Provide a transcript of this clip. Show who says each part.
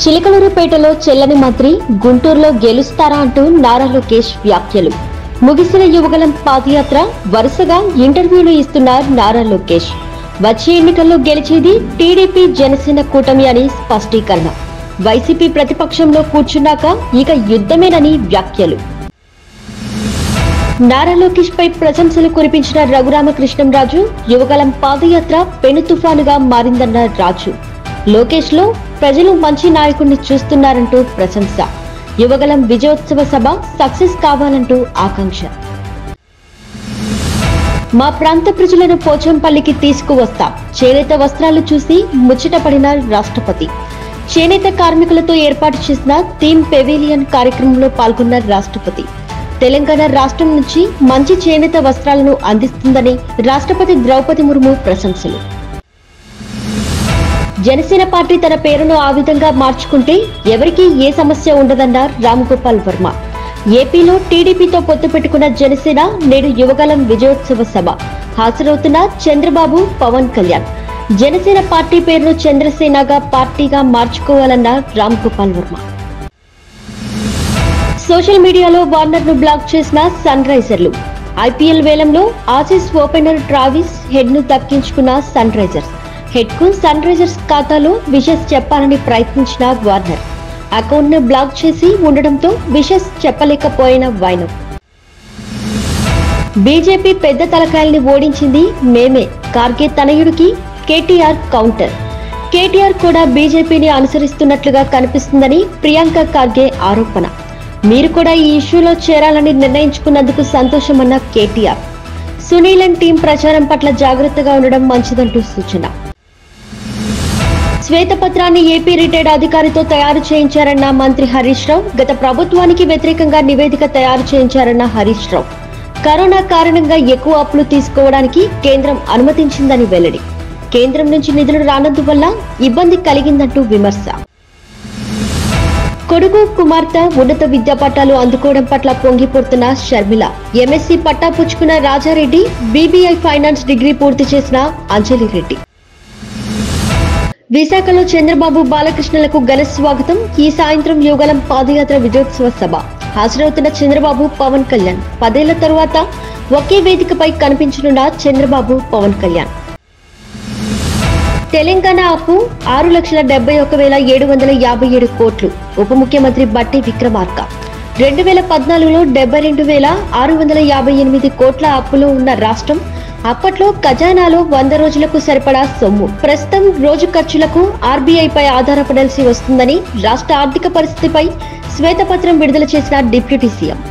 Speaker 1: చిలకలూరిపేటలో చెల్లని మంత్రి, గుంటూరులో గెలుస్తారా అంటూ నారా లోకేష్ వ్యాఖ్యలు. ముగిసిన యువగలం పాదయాత్ర, వరుసగా ఇంటర్వ్యూలు ఇస్తున్నారు నారా లోకేష్. వచ్చే ఎన్నికల్లో గెలిచేది టీడీపీ జనసేన కూటమి అని స్పష్టీకరణ. వైసీపీ ప్రతిపక్షంలో కూర్చున్నాక ఇక యుద్ధమేనని వ్యాఖ్యలు. నారా లోకేష్ పై ప్రశంసలు కురిపించిన రఘురామకృష్ణంరాజు, యువగలం పాదయాత్ర పెను తుఫానుగా మారిందన్న రాజు. లోకేష్ లో ప్రజలు మంచి నాయకుడిని చూస్తున్నారంటూ ప్రశంస. యువగలం విజయోత్సవ సభ సక్సెస్ కావాలంటూ ఆకాంక్ష. మా ప్రాంత ప్రజలను పోచంపల్లికి తీసుకువస్తాం. చేనేత వస్త్రాలు చూసి ముచ్చటపడిన రాష్ట్రపతి. చేనేత కార్మికులతో ఏర్పాటు చేసిన థీమ్ పెవిలియన్ కార్యక్రమంలో పాల్గొన్న రాష్ట్రపతి. తెలంగాణ రాష్ట్రం నుంచి మంచి చేనేత వస్త్రాలను అందిస్తుందని రాష్ట్రపతి ద్రౌపది ముర్ము ప్రశంసలు. జనసేన పార్టీ తన పేరును ఆ విధంగా మార్చుకుంటే ఎవరికీ ఏ సమస్య ఉండదన్నారు రామ్ గోపాల్ వర్మ. ఏపీలో టీడీపీతో పొత్తు పెట్టుకున్న జనసేన నేడు యువగలం విజయోత్సవ సభ. హాజరవుతున్న చంద్రబాబు, పవన్ కళ్యాణ్. జనసేన పార్టీ పేరును చంద్రసేనగా పార్టీగా మార్చుకోవాలన్న రామ్ గోపాల్ వర్మ. సోషల్ మీడియాలో వార్నర్ ను బ్లాక్ చేసిన సన్ రైజర్లు. ఐపీఎల్ వేలంలో ఆసీస్ ఓపెనర్ ట్రావిస్ హెడ్ ను దక్కించుకున్న సన్ రైజర్స్. హెడ్ కు సన్ రైజర్స్ ఖాతాలో విషెస్ చెప్పాలని ప్రయత్నించిన వార్నర్ అకౌంట్ ను బ్లాక్ చేసి ఉండడంతో విషెస్ చెప్పలేకపోయిన వైనం. బీజేపీ పెద్ద తలకాయల్ని ఓడించింది మేమే. కార్గే తనయుడికి కేటీఆర్ కౌంటర్. కేటీఆర్ కూడా బీజేపీని అనుసరిస్తున్నట్లుగా కనిపిస్తుందని ప్రియాంక ఖార్గే ఆరోపణ. మీరు కూడా ఈ ఇష్యూలో చేరాలని నిర్ణయించుకున్నందుకు సంతోషమన్న కేటీఆర్. సునీలన్ టీం ప్రచారం పట్ల జాగ్రత్తగా ఉండడం మంచిదంటూ సూచన. శ్వేతపత్రాన్ని ఏపీ రిటైర్డ్ అధికారితో తయారు చేయించారన్న మంత్రి హరీష్ రావు. గత ప్రభుత్వానికి వ్యతిరేకంగా నివేదిక తయారు చేయించారన్న హరీష్ రావు. కరోనా కారణంగా ఎక్కువ అప్పులు తీసుకోవడానికి కేంద్రం అనుమతించిందని వెల్లడి. కేంద్రం నుంచి నిధులు రానందువల్ల ఇబ్బంది కలిగిందంటూ విమర్శ. కొడుకు, కుమార్తె ఉన్నత విద్యా పట్టాలు అందుకోవడం పట్ల పొంగిపోతున్న షర్మిల. ఎంఎస్సీ పట్టా పుచ్చుకున్న రాజారెడ్డి, బీబీఐ ఫైనాన్స్ డిగ్రీ పూర్తి చేసిన అంజలి రెడ్డి. విశాఖలో చంద్రబాబు, బాలకృష్ణలకు ఘన స్వాగతం. ఈ సాయంత్రం యువగలం పాదయాత్ర విజయోత్సవ సభ. హాజరవుతున్న చంద్రబాబు, పవన్ కళ్యాణ్. 10 ఏళ్ల తరువాత ఒకే వేదికపై కనిపించనున్న చంద్రబాబు, పవన్ కళ్యాణ్. తెలంగాణ అప్పు 6,71,757 కోట్లు. ఉప ముఖ్యమంత్రి బట్టి విక్రమార్క. 2014లో 72,658 కోట్ల అప్పులో ఉన్న రాష్ట్రం. అప్పట్లో ఖజానాలో 100 రోజులకు సరిపడా సొమ్ము. ప్రస్తుతం రోజు ఖర్చులకు ఆర్బీఐపై ఆధారపడాల్సి వస్తుందని రాష్ట్ర ఆర్థిక పరిస్థితిపై శ్వేతపత్రం విడుదల చేసిన డిప్యూటీ సీఎం.